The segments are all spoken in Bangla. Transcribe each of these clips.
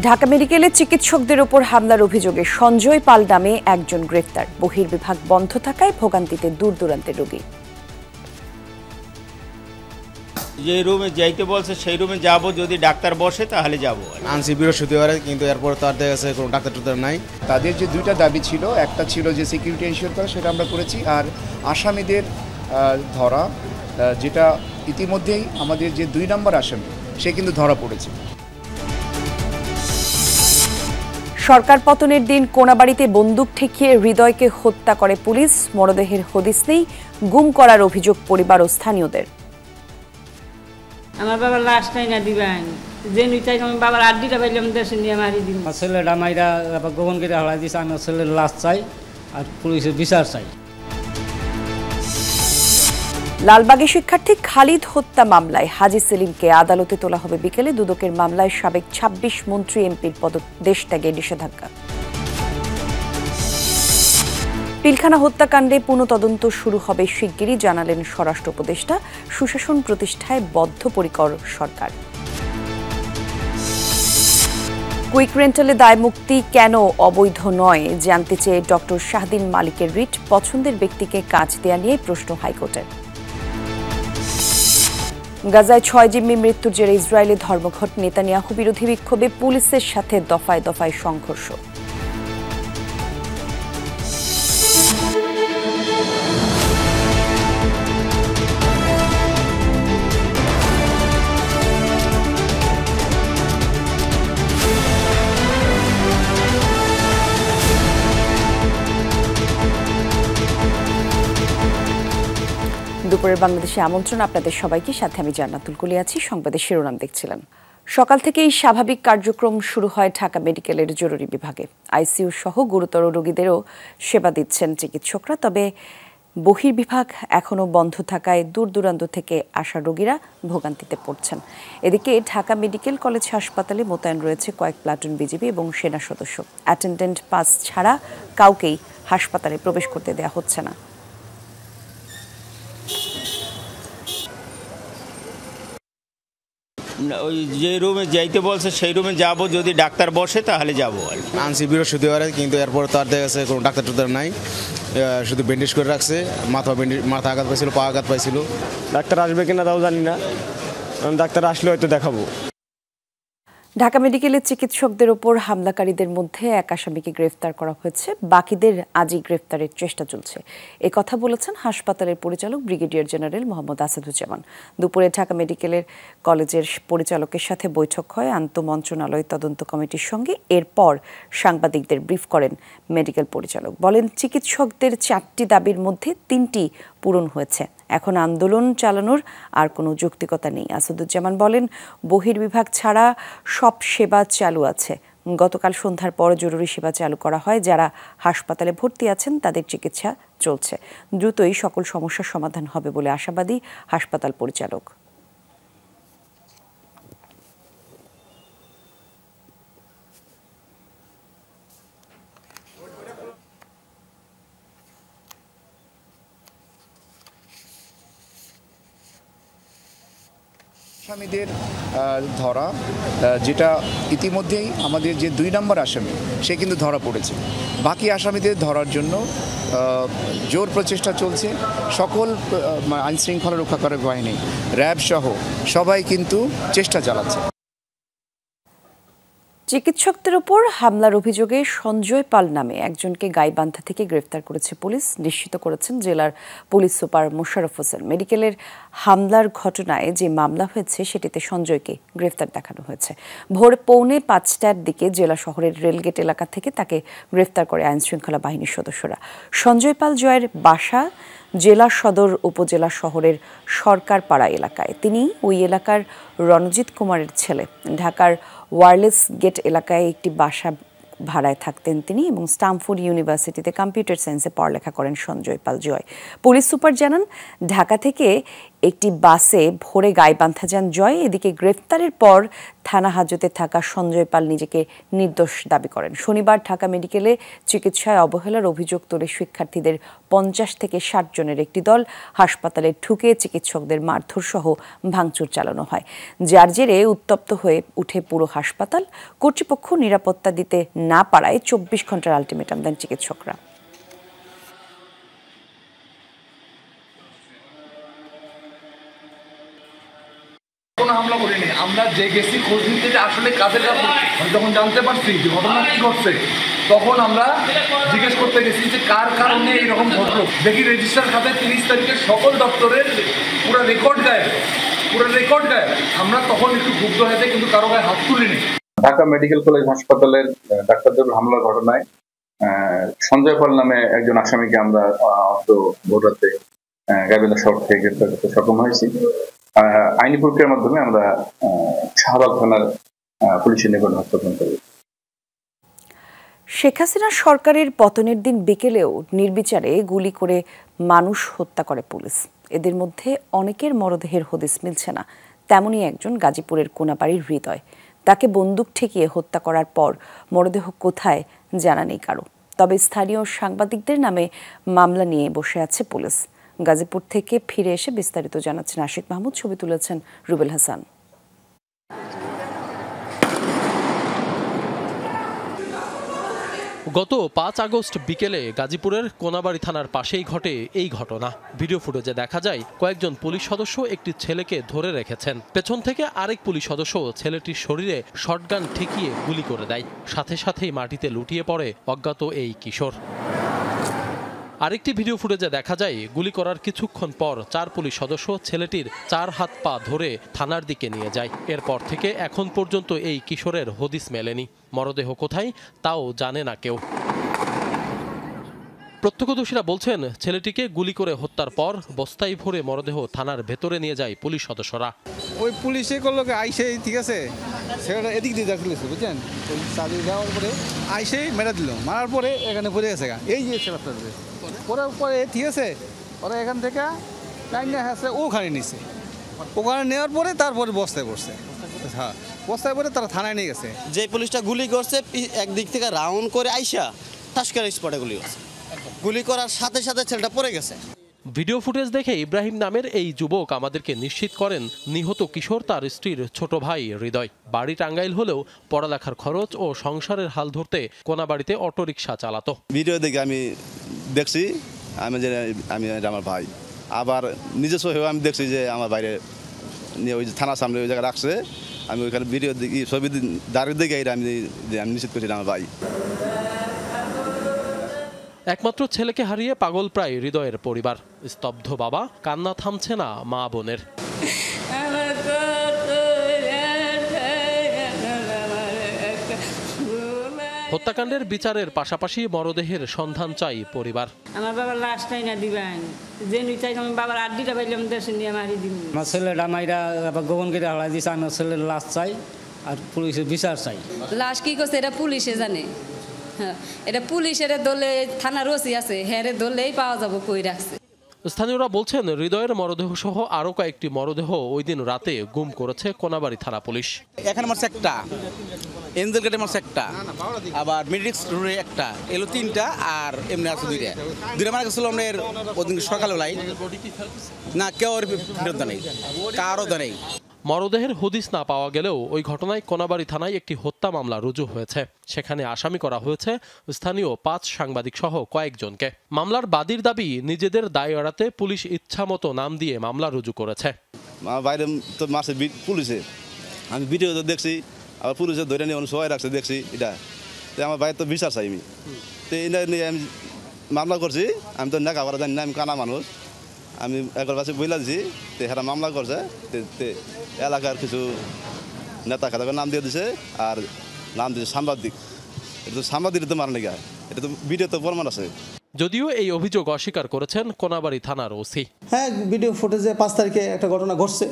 ঢাকা মেডিকেলে চিকিৎসকদের উপর হামলার অভিযোগে সঞ্জয় পাল নামে একজন গ্রেফতার। বহির্বিভাগ বন্ধ থাকায় ভোগান্তিতে দূর দূরান্তের রোগী। যে রুমে যাইতে বলছে সেই রুমে যাব, যদি ডাক্তার বসে তাহলে যাব। আনছি বৃহস্পতিবারে, কিন্তু এরপর তার দেখা গেছে কোনো ডাক্তার নাই। তাদের যে দুইটা দাবি ছিল, একটা ছিল যে সিকিউরিটি এনশিওর করা, সেটা আমরা করেছি। আর আসামিদের ধরা, যেটা ইতিমধ্যেই আমাদের যে 2 নম্বর আসামি সে কিন্তু ধরা পড়েছে। সরকার পতনের দিন কোনাবাড়িতে বন্দুক ঠেকিয়ে হৃদয়কে হত্যা করে পুলিশ। মরদেহের হদিস নেই, গুম করার অভিযোগ পরিবার ও স্থানীয়দের। আমার বাবার লাশটাই না দিবেন, যে নিতাই আমি বাবার আড্ডিটা পাইলাম দেশে নিয়ে মারি দিন। আমার ছেলেটা মাইরা গোপন করে হলাই দিয়েছে। আমার ছেলের লাশ চাই আর পুলিশের বিচার চাই। লালবাগে শিক্ষার্থী খালিদ হত্যা মামলায় হাজী সেলিমকে আদালতে তোলা হবে বিকেলে। দুদকের মামলায় সাবেক 26 মন্ত্রী এমপির পদত্যাগ ত্যাগে নিষেধাজ্ঞা। পিলখানা হত্যাকাণ্ডে পুনঃ তদন্ত শুরু হবে শিগগিরই, জানালেন স্বরাষ্ট্র উপদেষ্টা। সুশাসন প্রতিষ্ঠায় বদ্ধপরিকর সরকার। কুইক রেন্টালে দায়মুক্তি কেন অবৈধ নয় জানতে চেয়ে ডক্টর শাহদিন মালিকের রিট। পছন্দের ব্যক্তিকে কাজ দেয়া নিয়ে প্রশ্ন হাইকোর্টের। গাজায় 6 জিম্মি মৃত্যুর জেরে ইসরায়েলে ধর্মঘট। নেতানিয়াহু বিরোধী বিক্ষোভে পুলিশের সাথে দফায় দফায় সংঘর্ষ। দুপুরের বাংলাদেশে আমন্ত্রণ আপনাদের সবাইকে। সাথে আমি জান্নাতুল কলি আছি। সংবাদের শিরোনাম দেখছিলেন। সকাল থেকেই স্বাভাবিক কার্যক্রম শুরু হয় ঢাকা মেডিকেলের জরুরি বিভাগে। আইসিইউ সহ গুরুতর রোগীদেরও সেবা দিচ্ছেন চিকিৎসকরা। তবে বহির্বিভাগ এখনও বন্ধ থাকায় দূর দূরান্ত থেকে আসা রোগীরা ভোগান্তিতে পড়ছেন। এদিকে ঢাকা মেডিকেল কলেজ হাসপাতালে মোতায়েন রয়েছে কয়েক প্লাটুন বিজিবি এবং সেনা সদস্য। অ্যাটেন্ডেন্ট পাস ছাড়া কাউকেই হাসপাতালে প্রবেশ করতে দেওয়া হচ্ছে না। ওই যে রুমে যাইতে বলছে সেই রুমে যাব, যদি ডাক্তার বসে তাহলে যাব। আনছি বৃহস্পতিবারে, কিন্তু এরপর তার দেখা গেছে কোনো ডাক্তার নাই। শুধু ব্যান্ডেজ করে রাখছে। মাথা আঘাত পাইছিল, পা আঘাত পাইছিল। ডাক্তার আসবে কিনা তাও জানি না, ডাক্তার আসলে হয়তো দেখাবো। ঢাকা মেডিকেলের চিকিৎসকদের ওপর হামলাকারীদের মধ্যে এক আসামিকে গ্রেফতার করা হয়েছে। বাকিদের আজই গ্রেফতারের চেষ্টা চলছে, এ কথা বলেছেন হাসপাতালের পরিচালক ব্রিগেডিয়ার জেনারেল মোহাম্মদ আসাদুজ্জামান। দুপুরে ঢাকা মেডিকেলের কলেজের পরিচালকের সাথে বৈঠক হয় আন্তঃমন্ত্রণালয় তদন্ত কমিটির সঙ্গে। এরপর সাংবাদিকদের ব্রিফ করেন মেডিকেল পরিচালক। বলেন, চিকিৎসকদের 4টি দাবির মধ্যে 3টি পূরণ হয়েছে। এখন আন্দোলন চালানোর আর কোনো যৌক্তিকতা নেই। আসাদুজ্জামান বলেন, বহির্বিভাগ ছাড়া সব সেবা চালু আছে। গতকাল সন্ধ্যার পর জরুরি সেবা চালু করা হয়। যারা হাসপাতালে ভর্তি আছেন তাদের চিকিৎসা চলছে। দ্রুতই সকল সমস্যার সমাধান হবে বলে আশাবাদী হাসপাতাল পরিচালক। আসামিদের ধরা, যেটা ইতিমধ্যেই আমাদের যে 2 নম্বর আসামি সে কিন্তু ধরা পড়েছে। বাকি আসামিদের ধরার জন্য জোর প্রচেষ্টা চলছে। সকল আইনশৃঙ্খলা রক্ষাকারী বাহিনী, র্যাব সহ সবাই কিন্তু চেষ্টা চালাচ্ছে। চিকিৎসকদের উপর হামলার অভিযোগে সঞ্জয় পাল নামে একজনকে গাইবান্ধা থেকে গ্রেফতার করেছে পুলিশ, নিশ্চিত করেছেন জেলার পুলিশ সুপার মোশাররফ হোসেন। মেডিকেলের হামলার ঘটনায় যে মামলা হয়েছে সেটিতে সঞ্জয়কে গ্রেফতার দেখানো হয়েছে। ভোর 4:45টার দিকে জেলা শহরের রেলগেট এলাকা থেকে তাকে গ্রেফতার করে আইনশৃঙ্খলা বাহিনীর সদস্যরা। সঞ্জয় পাল জয়ের বাসা জেলা সদর উপজেলা শহরের সরকারপাড়া এলাকায়। তিনি ওই এলাকার রণজিৎ কুমারের ছেলে। ঢাকার ওয়ারলেস গেট এলাকায় একটি বাসা ভাড়ায় থাকতেন তিনি এবং স্টামফোর্ড ইউনিভার্সিটিতে কম্পিউটার সায়েন্সে পড়ালেখা করেন সঞ্জয় পাল জয়। পুলিশ সুপার জানান, ঢাকা থেকে একটি বাসে ভরে গাইবান্ধা যান জয়। এদিকে গ্রেফতারের পর থানা হাজতে থাকা সঞ্জয় পাল নিজেকে নির্দোষ দাবি করেন। শনিবার ঢাকা মেডিকেলে চিকিৎসায় অবহেলার অভিযোগ তুলে শিক্ষার্থীদের 50 থেকে 60 জনের একটি দল হাসপাতালে ঢুকে চিকিৎসকদের মারধর সহ ভাঙচুর চালানো হয়, যার জেরে উত্তপ্ত হয়ে উঠে পুরো হাসপাতাল। কর্তৃপক্ষ নিরাপত্তা দিতে না পারায় 24 ঘন্টার আলটিমেটাম দেন চিকিৎসকরা। হামলা করিনি, আমরা যে গেছি খোঁজ নিতে যে আসলে কাজে যাবো, যখন জানতে পারছি যে ঘটনা কি ঘটছে তখন আমরা জিজ্ঞেস করতে গেছি যে কার কারণে এরকম ঘটলো। দেখি রেজিস্টার খাতে 30 তারিখে সকল দপ্তরের পুরো রেকর্ড গায়ে। আমরা তখন একটু ক্ষুব্ধ হয়ে যাই, কিন্তু কারো গায়ে হাত তুলিনি। ঢাকা মেডিকেল কলেজ হাসপাতালের ডাক্তারদের হামলার ঘটনায় সঞ্জয় পাল নামে একজন আসামিকে আমরা ভোর রাতে গাইবান্ধা শহর থেকে গ্রেফতার করতে সক্ষম হয়েছি। আইনি প্রক্রিয়ার মাধ্যমে আমরা শাহবাগ থানার পুলিশের নিকট হস্তান্তর করি। শেখ হাসিনা সরকারের পতনের দিন বিকেলেও নির্বিচারে গুলি করে মানুষ হত্যা করে পুলিশ। এদের মধ্যে অনেকের মরদেহের হদিস মিলছে না। তেমনই একজন গাজীপুরের কোনাবাড়ির হৃদয়। তাকে বন্দুক ঠেকিয়ে হত্যা করার পর মরদেহ কোথায় জানা নেই কারো। তবে স্থানীয় সাংবাদিকদের নামে মামলা নিয়ে বসে আছে পুলিশ। গাজীপুর থেকে ফিরে এসে বিস্তারিত জানাচ্ছেন আশিক মাহমুদ, ছবি তুলেছেন রুবেল হাসান। গত 5 আগস্ট বিকেলে গাজীপুরের কোনাবাড়ি থানার পাশেই ঘটে এই ঘটনা। ভিডিও ফুটেজে দেখা যায় কয়েকজন পুলিশ সদস্য একটি ছেলেকে ধরে রেখেছেন। পেছন থেকে আরেক পুলিশ সদস্য ছেলেটির শরীরে শটগান ঠেকিয়ে গুলি করে দেয়। সাথে সাথেই মাটিতে লুটিয়ে পড়ে অজ্ঞাত এই কিশোর। আরেকটি ভিডিও ফুটেজে দেখা যায় গুলি করার কিছুক্ষণ পর 4 পুলিশ সদস্য ছেলেটির 4 হাত পা ধরে থানার দিকে নিয়ে যায়। এরপর থেকে এখন পর্যন্ত এই কিশোরের হদিস মেলেনি। মরদেহ কোথায় তাও জানে না কেউ। প্রত্যক্ষদর্শীরা বলছেন ছেলেটিকে গুলি করে হত্যার পর বস্তায় ভরে মরদেহ থানার ভেতরে নিয়ে যায় পুলিশ সদস্যরা। ওই পুলিশে করলো আইসে, ঠিক আছে, সেটা এদিক দিয়ে দেখলেছে, বুঝছেন, ওই চালিয়ে যাওয়ার পরে আইসেই মেরা দিল। মারার পরে এখানে পড়ে গেছে, এই যে রাস্তা পরে ঠিক আছে, ওরা এখান থেকে লাইনে আসছে ওখানে নিছে। ওখানে নেওয়ার পরে তারপরে বস্তায় পড়ছে। হ্যাঁ, বস্তায় পরে তারা থানায় নিয়ে গেছে। যে পুলিশটা গুলি করছে একদিক থেকে রাউন্ড করে আইসা ঠাসকার স্পটে গুলি করছে। গুলি করার সাথে সাথে ছেলেটা পড়ে গেছে। ভিডিও ফুটেজ দেখে ইব্রাহিম নামের এই যুবক আমাদেরকে নিশ্চিত করেন নিহত কিশোর তার স্ত্রীর ছোট ভাই হৃদয়। বাড়ি টাঙ্গাইল হলেও পড়ালেখার খরচ ও সংসারের হাল ধরতে কোনাবাড়িতে অটোরিকশা চালাতো। ভিডিও দেখে আমি দেখছি আমি আমার ভাই, আবার নিজস্ব হয়েও আমি দেখছি যে আমার বাইরে নিয়ে ওই থানার সামনে ওই জায়গায় রাখছে। আমি ওইখানে ভিডিও দেখি, ছবি দাঁড়িয়ে দেখে আমি নিশ্চিত করছি আমার ভাই। একমাত্র ছেলেকে হারিয়ে পাগল প্রায় হৃদয়ের পরিবার। স্তব্ধ বাবা, কান্না থামছে না মা বোনের। হত্যাকাণ্ডের বিচারের পাশাপাশি মরদেহের সন্ধান চাই পরিবার। আমার বাবার লাশটাই না দিবেন, যে নিচাই আমি বাবার আড্ডিটা পাইলাম দেশে নিয়ে মারি দিব। আমার ছেলেটা মাইরা গোপন করে হলাই দিছে। আমার ছেলের লাশ চাই আর পুলিশের বিচার চাই। লাশ কি করছে এটা পুলিশে জানে। হ্যাঁ, এটা পুলিশের দলে থানার ওসি আছে, হ্যাঁ দলেই পাওয়া যাবে কই রাখছে। স্থানীয়রা বলছেন হৃদয়ের মরদেহ সহ আরো কয়েকটি মরদেহ ওই দিন রাতে গুম করেছে কোনাবাড়ি থানা পুলিশ। এখানে মারছে একটা, এঞ্জেল গেটে মারছে একটা, আবার মেডিক্স রোডে একটা, এলো 3টা, আর এমনি আছে 2টা মারা গেছিল। আমরা ওদিন সকালবেলায় না কেউ ফেরত নেই, কারও নেই। মরদেহের হদিস না পাওয়া গেলেও ওই ঘটনায় কোনাবাড়ি থানায় একটি হত্যা মামলা রুজু হয়েছে। সেখানে আসামি করা হয়েছে স্থানীয় 5 সাংবাদিক সহ কয়েকজনকে। মামলার বাদীর দাবি নিজেদের দায় এড়াতে পুলিশ ইচ্ছামতো নাম দিয়ে মামলা রুজু করেছে। বাইরে তো মারছে পুলিশে, আমি ভিডিও তো দেখছি, আবার পুলিশে ধরে নিয়ে সবাই রাখছে দেখছি। এটা আমার বাইরে তো বিচার চাই আমি, তো এটা নিয়ে আমি মামলা করছি। আমি তো নেকা করা জানি না, আমি কানা মানুষ। আমি একবার কাছে বইলা দিছি, তো এরা মামলা করছে। এলাকার কিছু নেতা খাতাকে নাম দিয়ে দিছে, আর নাম দিয়েছে সাংবাদিক। এটা তো সাংবাদিক তো মারা নাকি, এটা তো ভিডিও তো প্রমাণ আছে। যদিও এই অভিযোগ অস্বীকার করেছেন কোনাবাড়ি থানার ওসি। হ্যাঁ, ভিডিও ফুটেজে 5 তারিখে একটা ঘটনা ঘটছে,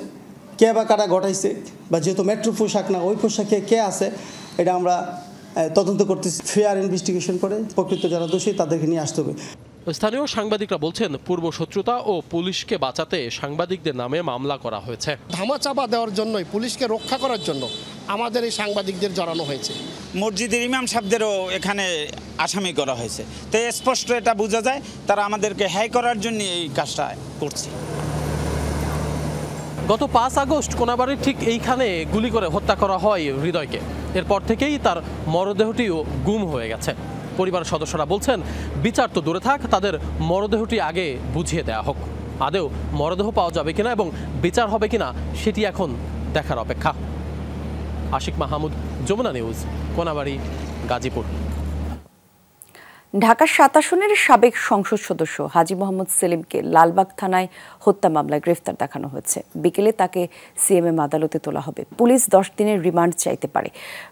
কে বা কারা ঘটাইছে, বা যেহেতু মেট্রো পোশাক না, ওই পোশাকে কে আছে এটা আমরা তদন্ত করতেছি। ফেয়ার ইনভেস্টিগেশন করে প্রকৃত যারা দোষী তাদেরকে নিয়ে আসতে হবে। স্থানীয় সাংবাদিকরা বলছেন পূর্ব শত্রুতা ও পুলিশকে বাঁচাতে সাংবাদিকদের নামে মামলা করা হয়েছে। ধামাচাপা দেওয়ার জন্যই, পুলিশকে রক্ষা করার জন্য আমাদের এই সাংবাদিকদের জড়ানো হয়েছে। মসজিদের ইমাম সাহেবদেরও এখানে আসামি করা হয়েছে। তো স্পষ্ট এটা বোঝা যায় তারা আমাদেরকে হ্যায় করার জন্য এই কাজটা করছে। গত 5 আগস্ট কোনাবাড়ির ঠিক এইখানে গুলি করে হত্যা করা হয় হৃদয়কে। এরপর থেকেই তার মরদেহটিও গুম হয়ে গেছে। পরিবারের সদস্যরা বলছেন বিচার তো দূরে থাক, তাদের মরদেহটি আগে বুঝিয়ে দেওয়া হোক। আদেও মরদেহ পাওয়া যাবে কিনা এবং বিচার হবে কিনা সেটি এখন দেখার অপেক্ষা। আশিক মাহমুদ, যমুনা নিউজ, কোনাবাড়ি, গাজীপুর। ঢাকা 7 আসনের সাবেক সংসদ সদস্য হাজী মোহাম্মদ সেলিমকে লালবাগ থানায় হত্যা মামলায় গ্রেফতার দেখানো হয়েছে। বিকেলে তাকে সিএমএম আদালতে তোলা হবে। পুলিশ 10 দিনের রিমান্ড চাইতে পারে।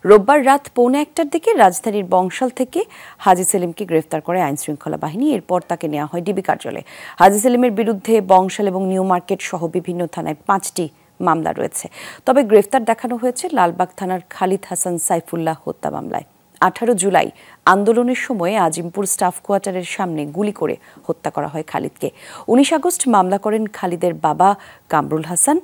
রোববার রাত 1:15টার দিকে রাজধানীর বংশাল থেকে হাজী সেলিমকে গ্রেফতার করে আইনশৃঙ্খলা বাহিনী। এরপর তাকে নেওয়া হয় ডিবি কার্যালয়ে। হাজী সেলিমের বিরুদ্ধে বংশাল এবং নিউ মার্কেট সহ বিভিন্ন থানায় 5টি মামলা রয়েছে। তবে গ্রেফতার দেখানো হয়েছে লালবাগ থানার খালিদ হাসান সাইফুল্লাহ হত্যা মামলায়। 18 জুলাই আন্দোলনের সময় আজিমপুর স্টাফ কোয়ার্টারের সামনে গুলি করে হত্যা করা হয় খালিদকে। 19 আগস্ট মামলা করেন খালিদের বাবা কামরুল হাসান।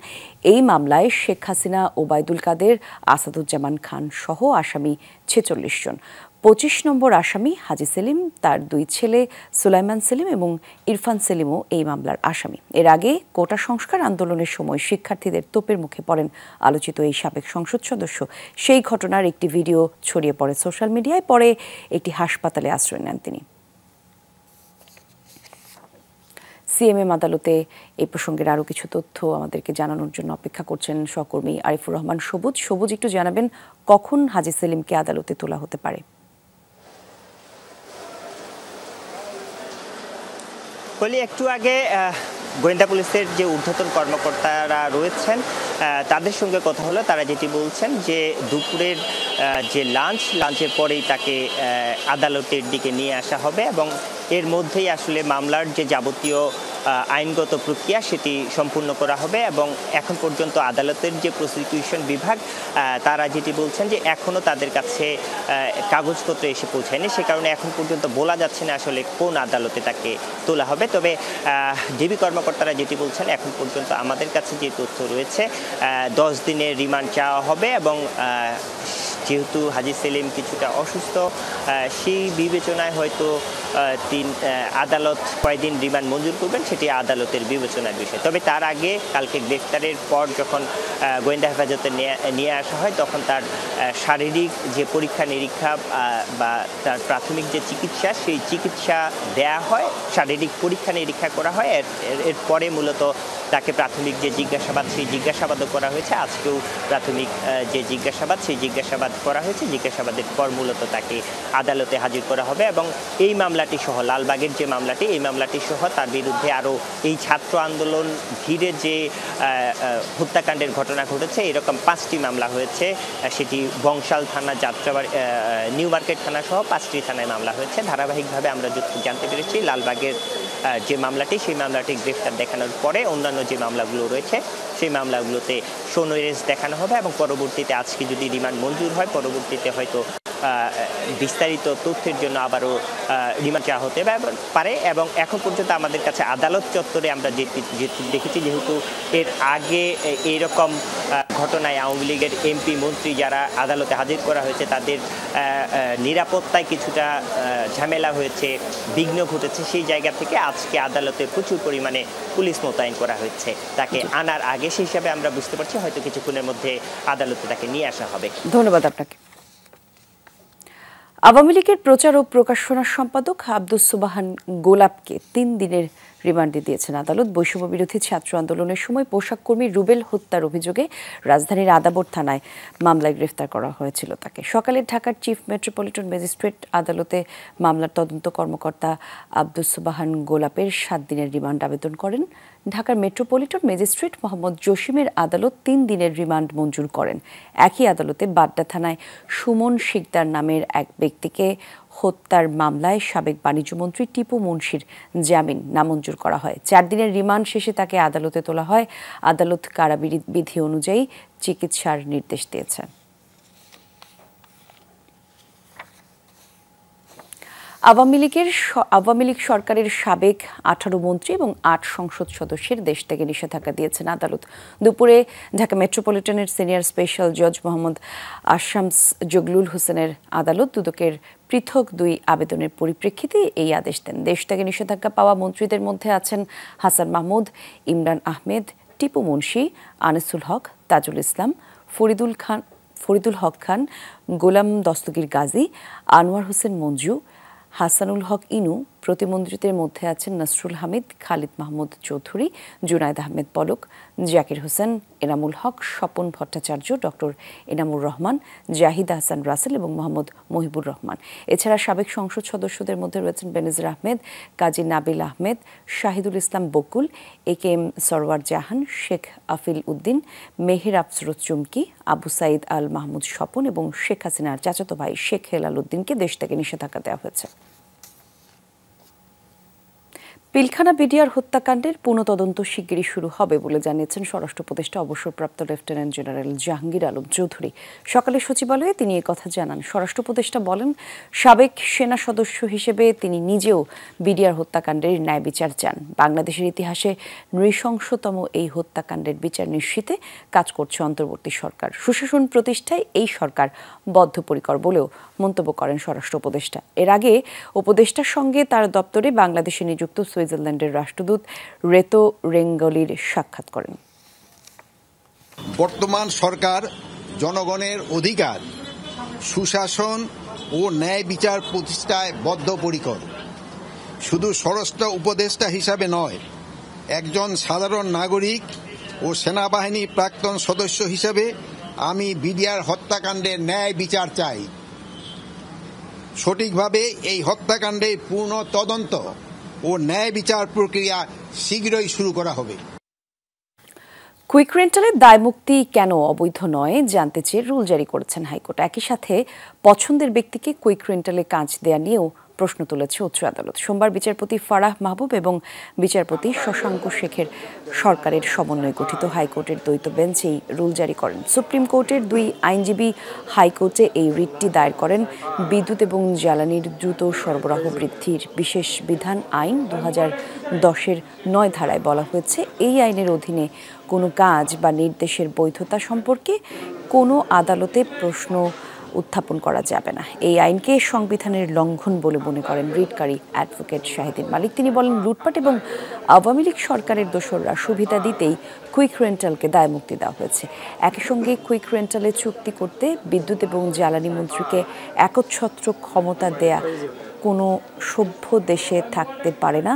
এই মামলায় শেখ হাসিনা, ওবায়দুল কাদের, আসাদুজ্জামান খান সহ আসামি 46 জন। 25 নম্বর আসামি হাজী সেলিম, তার 2 ছেলে সুলাইমান সেলিম এবং ইরফান সেলিমও এই মামলার আসামি। এর আগে কোটা সংস্কার আন্দোলনের সময় শিক্ষার্থীদের তোপের মুখে পড়েন আলোচিত এই সাবেক সংসদ সদস্য। সেই ঘটনার একটি ভিডিও ছড়িয়ে পড়ে সোশ্যাল মিডিয়ায়। পরে একটি হাসপাতালে আশ্রয় নেন তিনি। সিএমএম আদালতে এই প্রসঙ্গের আরও কিছু তথ্য আমাদেরকে জানানোর জন্য অপেক্ষা করছেন সহকর্মী আরিফুর রহমান সবুজ। সবুজ, একটু জানাবেন কখন হাজী সেলিমকে আদালতে তোলা হতে পারে? বলি, একটু আগে গোয়েন্দা পুলিশের যে ঊর্ধ্বতন কর্মকর্তারা রয়েছেন তাদের সঙ্গে কথা হলো। তারা যেটি বলছেন যে দুপুরের যে লাঞ্চের পরেই তাকে আদালতের দিকে নিয়ে আসা হবে এবং এর মধ্যেই আসলে মামলার যে যাবতীয় আইনগত প্রক্রিয়া সেটি সম্পূর্ণ করা হবে। এবং এখন পর্যন্ত আদালতের যে প্রসিকিউশন বিভাগ তারা যেটি বলছেন যে এখনও তাদের কাছে কাগজপত্র এসে পৌঁছায়নি, সে কারণে এখন পর্যন্ত বলা যাচ্ছে না আসলে কোন আদালতে তাকে তোলা হবে। তবে ডিবি কর্মকর্তারা যেটি বলছেন, এখন পর্যন্ত আমাদের কাছে যে তথ্য রয়েছে 10 দিনের রিমান্ড চাওয়া হবে এবং যেহেতু হাজী সেলিম কিছুটা অসুস্থ, সেই বিবেচনায় হয়তো আদালত কয়েকদিন রিমান্ড মঞ্জুর করবেন, সেটি আদালতের বিবেচনার বিষয়। তবে তার আগে কালকে গ্রেফতারের পর যখন গোয়েন্দা হেফাজতে নিয়ে আসা হয় তখন তার শারীরিক যে পরীক্ষা নিরীক্ষা বা তার প্রাথমিক যে চিকিৎসা, সেই চিকিৎসা দেয়া হয়, শারীরিক পরীক্ষা নিরীক্ষা করা হয়। এরপরে মূলত তাকে প্রাথমিক যে জিজ্ঞাসাবাদ, সেই জিজ্ঞাসাবাদও করা হয়েছে। আজকেও প্রাথমিক যে জিজ্ঞাসাবাদ, সেই জিজ্ঞাসাবাদ করা হয়েছে। জিজ্ঞাসাবাদের পর মূলত তাকে আদালতে হাজির করা হবে এবং এই মামলাটি সহ, লালবাগের যে মামলাটি, এই মামলাটি সহ তার বিরুদ্ধে আরও এই ছাত্র আন্দোলন ঘিরে যে হত্যাকাণ্ডের ঘটনা ঘটেছে, এরকম 5টি মামলা হয়েছে। সেটি বংশাল থানা, যাত্রাবাড়ি, নিউ মার্কেট থানা সহ 5টি থানায় মামলা হয়েছে। ধারাবাহিকভাবে আমরা জানতে পেরেছি লালবাগের যে মামলাটি, সেই মামলাটি গ্রেফতার দেখানোর পরে অন্যান্য যে মামলাগুলো রয়েছে সেই মামলাগুলোতে শো নোটিস দেখানো হবে এবং পরবর্তীতে আজকে যদি রিমান্ড মঞ্জুর হয়, পরবর্তীতে হয়তো বিস্তারিত তথ্যের জন্য আবারও রিমান্ড চাওয়া হতে পারে। এবং এখন পর্যন্ত আমাদের কাছে আদালত চত্বরে আমরা দেখেছি, যেহেতু এর আগে এইরকম ঘটনায় আওয়ামী লীগের এমপি মন্ত্রী যারা আদালতে হাজির করা হয়েছে তাদের নিরাপত্তায় কিছুটা ঝামেলা হয়েছে, বিঘ্ন ঘটেছে। সেই জায়গা থেকে আজকে আদালতে প্রচুর পরিমাণে পুলিশ মোতায়েন করা হয়েছে তাকে আনার আগে। সেই হিসাবে আমরা বুঝতে পারছি হয়তো কিছুক্ষণের মধ্যে আদালতে তাকে নিয়ে আসা হবে। ধন্যবাদ আপনাকে। আওয়ামী লীগের প্রচার ও প্রকাশনা সম্পাদক আব্দুস সুবহান গোলাপকে 3 দিনের রিমান্ডে দিয়েছেন আদালত। বৈষম্য বিরোধী ছাত্র আন্দোলনের সময় পোশাক কর্মী রুবেল হত্যার অভিযোগে রাজধানীর আদাবর থানায় মামলায় গ্রেফতার করা হয়েছিল তাকে। সকালে ঢাকার চিফ মেট্রোপলিটন ম্যাজিস্ট্রেট আদালতে মামলার তদন্ত কর্মকর্তা আব্দুস সুবহান গোলাপের 7 দিনের রিমান্ড আবেদন করেন। ঢাকার মেট্রোপলিটন ম্যাজিস্ট্রেট মোহাম্মদ জসিমের আদালত 3 দিনের রিমান্ড মঞ্জুর করেন। একই আদালতে বাড্ডা থানায় সুমন শিকদার নামের এক ব্যক্তিকে হত্যার মামলায় সাবেক বাণিজ্যমন্ত্রী টিপু মুন্সির জামিন নামঞ্জুর করা হয়। 4 দিনের রিমান্ড শেষে তাকে আদালতে তোলা হয়। আদালত কারাবিধি অনুযায়ী চিকিৎসার নির্দেশ দিয়েছেন। আওয়ামী লীগ সরকারের সাবেক 18 মন্ত্রী এবং 8 সংসদ সদস্যের দেশ থেকে নিষেধাজ্ঞা দিয়েছেন আদালত। দুপুরে ঢাকা মেট্রোপলিটনের সিনিয়র স্পেশাল জজ মোহাম্মদ আশামস জগলুল হোসেনের আদালত দুদকের পৃথক 2 আবেদনের পরিপ্রেক্ষিতে এই আদেশ দেন। দেশ থেকে নিষেধাজ্ঞা পাওয়া মন্ত্রীদের মধ্যে আছেন হাসান মাহমুদ, ইমরান আহমেদ, টিপু মুন্সি, আনিসুল হক, তাজুল ইসলাম, ফরিদুল হক খান, গোলাম দস্তগীর গাজী, আনোয়ার হোসেন মঞ্জু, হাসানুল হক ইনু। প্রতিমন্ত্রীদের মধ্যে আছেন নাসরুল হামিদ, খালিদ মাহমুদ চৌধুরী, জুনায়েদ আহমেদ পলক, জাকির হোসেন, এনামুল হক, স্বপন ভট্টাচার্য, ডক্টর এনামুর রহমান, জাহিদ হাসান রাসেল এবং মোহাম্মদ মহিবুর রহমান। এছাড়া সাবেক সংসদ সদস্যদের মধ্যে রয়েছেন বেনজির আহমেদ, কাজী নাবিল আহমেদ, শাহিদুল ইসলাম বকুল, AKM সরওয়ার জাহান, শেখ আফিল উদ্দিন, মেহের আফসরত চুমকি, আবু সাইদ আল মাহমুদ স্বপন এবং শেখ হাসিনার চাচাতো ভাই শেখ হেলাল উদ্দিনকে দেশ থেকে নিষেধাজ্ঞা দেওয়া হয়েছে। পিলখানা বিডিআর হত্যাকাণ্ডের পুনঃতদন্ত শিগগিরই শুরু হবে বলে জানিয়েছেন স্বরাষ্ট্র উপদেষ্টা অবসরপ্রাপ্ত লেফটেন্যান্ট জেনারেল জাহাঙ্গীর আলম চৌধুরী। সকালে সচিবালয়ে তিনি কথা জানান। স্বরাষ্ট্র উপদেষ্টা বলেন, সাবেক সেনা সদস্য হিসেবে তিনি নিজেও বিডিআর হত্যাকাণ্ডের ন্যায় বিচার চান। বাংলাদেশের ইতিহাসে নৃশংসতম এই হত্যাকাণ্ডের বিচার নিশ্চিতে কাজ করছে অন্তর্বর্তী সরকার। সুশাসন প্রতিষ্ঠায় এই সরকার বদ্ধপরিকর বলেও মন্তব্য করেন স্বরাষ্ট্র উপদেষ্টা। এর আগে উপদেষ্টার সঙ্গে তার দপ্তরে বাংলাদেশে নিযুক্ত সুইজারল্যান্ডের রাষ্ট্রদূত রেতো রেঙ্গলির সাক্ষাৎ করেন। বর্তমান সরকার জনগণের অধিকার, সুশাসন ও ন্যায় বিচার প্রতিষ্ঠায় বদ্ধপরিকর। শুধু স্বরাষ্ট্র উপদেষ্টা হিসাবে নয়, একজন সাধারণ নাগরিক ও সেনাবাহিনী প্রাক্তন সদস্য হিসাবে আমি বিডিআর হত্যাকাণ্ডের ন্যায় বিচার চাই। সঠিকভাবে এই হত্যাকাণ্ডের পূর্ণ তদন্ত ও ন্যায় বিচার প্রক্রিয়া শীঘ্রই শুরু করা হবে। কুইক রেন্টালের দায়মুক্তি কেন অবৈধ নয় জানতে চেয়ে রুল জারি করেছেন হাইকোর্ট। একই সাথে পছন্দের ব্যক্তিকে কুইক রেন্টালে কাজ দেয়া নিয়েও প্রশ্ন তুলেছে উচ্চ আদালত। সোমবার বিচারপতি ফারাহ মাহবুব এবং বিচারপতি শশাঙ্ক শেখের সরকারের সমন্বয়ে গঠিত হাইকোর্টের দ্বৈত বেঞ্চ এই রুল জারি করেন। সুপ্রিম কোর্টের 2 আইনজীবী হাইকোর্টে এই রিটটি দায়ের করেন। বিদ্যুৎ এবং জ্বালানির দ্রুত সরবরাহ বৃদ্ধির বিশেষ বিধান আইন 2010-এর 9 ধারায় বলা হয়েছে, এই আইনের অধীনে কোনো কাজ বা নির্দেশের বৈধতা সম্পর্কে কোনো আদালতে প্রশ্ন উত্থাপন করা যাবে না। এই আইনকে সংবিধানের লঙ্ঘন বলে মনে করেন রিটকারী অ্যাডভোকেট শাহিদিন মালিক। তিনি বলেন, লুটপাট এবং আওয়ামী লীগ সরকারের দোসররা সুবিধা দিতেই কুইক রেন্টালকে দায়মুক্তি দেওয়া হয়েছে। একই সঙ্গে কুইক রেন্টালে চুক্তি করতে বিদ্যুৎ এবং জ্বালানি মন্ত্রীকে একচ্ছত্র ক্ষমতা দেয়া কোনো সভ্য দেশে থাকতে পারে না।